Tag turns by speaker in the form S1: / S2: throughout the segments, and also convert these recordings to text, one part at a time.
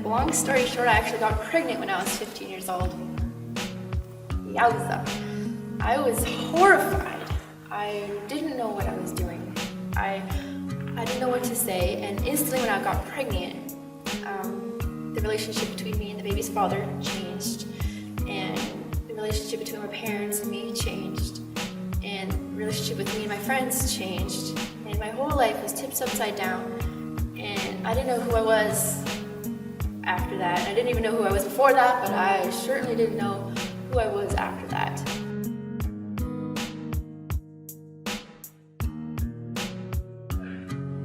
S1: Long story short, I actually got pregnant when I was 15 years old. Yowza. I was horrified. I didn't know what I was doing. I didn't know what to say, and instantly when I got pregnant, the relationship between me and the baby's father changed, and the relationship between my parents and me changed, and the relationship with me and my friends changed, and my whole life was tipped upside down, and I didn't know who I was after that. I didn't even know who I was before that, but I certainly didn't know who I was after that.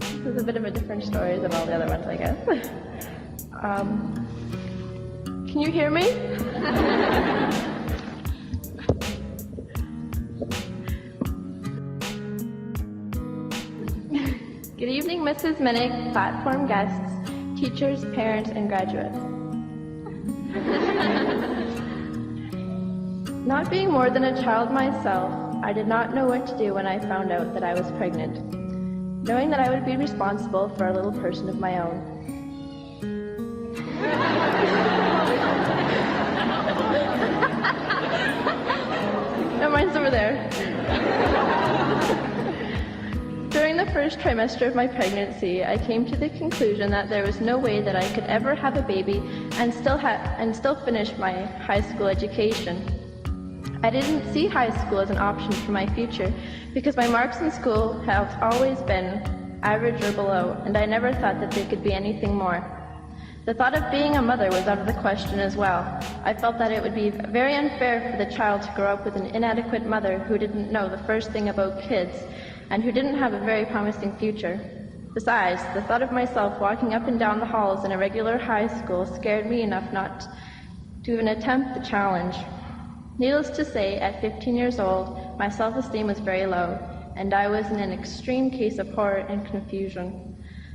S2: This is a bit of a different story than all the other ones, I guess. Can you hear me? Good evening, Mrs. Minnick, platform guests, teachers, parents, and graduates. Not being more than a child myself, I did not know what to do when I found out that I was pregnant, knowing that I would be responsible for a little person of my own. No, mine's over there. During the first trimester of my pregnancy, I came to the conclusion that there was no way that I could ever have a baby and still finish my high school education. I didn't see high school as an option for my future because my marks in school have always been average or below, and I never thought that they could be anything more. The thought of being a mother was out of the question as well. I felt that it would be very unfair for the child to grow up with an inadequate mother who didn't know the first thing about kids and who didn't have a very promising future. Besides, the thought of myself walking up and down the halls in a regular high school scared me enough not to even attempt the challenge. Needless to say, at 15 years old, my self-esteem was very low, and I was in an extreme case of horror and confusion.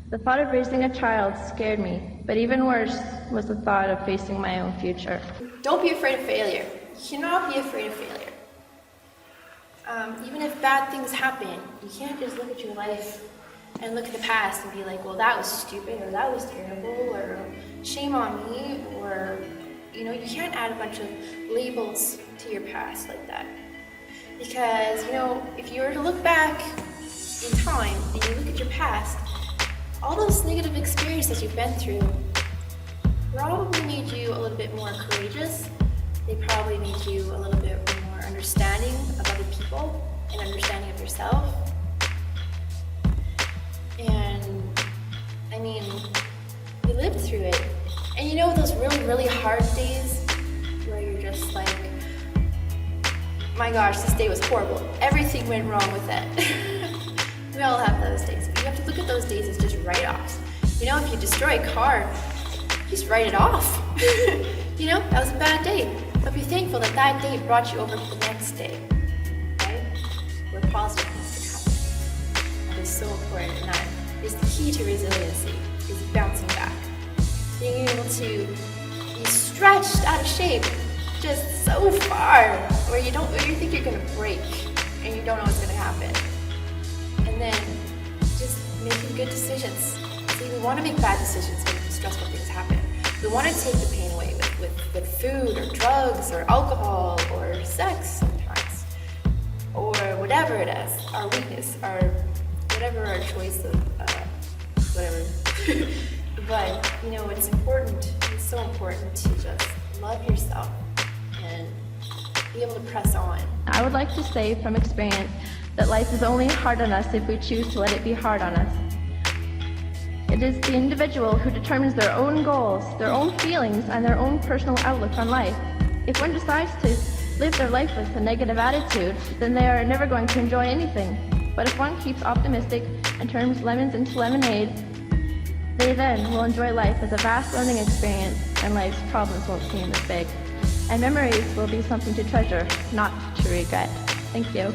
S2: The thought of raising a child scared me, but even worse was the thought of facing my own future.
S1: Don't be afraid of failure. You cannot be afraid of failure. Even if bad things happen, you can't just look at your life and look at the past and be like, well, that was stupid, or that was terrible, or shame on me, or, you can't add a bunch of labels to your past like that. Because, if you were to look back in time and you look at your past, all those negative experiences you've been through probably made you a little bit more courageous. They probably made you a little bit more understanding of other people and understanding of yourself. And, you lived through it. And those really, really hard days where you're just like, my gosh, this day was horrible. Everything went wrong with it. We all have those days, but you have to look at those days as just write-offs. If you destroy a car, just write it off. That was a bad day. But be thankful that that day brought you over to the next day, right? Where positive things can happen. That is so important, and that is the key to resiliency, is bouncing back. Being able to be stretched out of shape just so far where you think you're gonna break and you don't know what's gonna happen. And then just making good decisions. See, we want to make bad decisions when stressful things happen. We want to take the pain away with food or drugs or alcohol or sex sometimes, or whatever it is, our weakness, our whatever our choice of whatever. But it's so important to just love yourself and be able to press on.
S2: I would like to say from experience that life is only hard on us if we choose to let it be hard on us. It is the individual who determines their own goals, their own feelings, and their own personal outlook on life. If one decides to live their life with a negative attitude, then they are never going to enjoy anything. But if one keeps optimistic and turns lemons into lemonade, they then will enjoy life as a vast learning experience, and life's problems won't seem as big. And memories will be something to treasure, not to regret. Thank you.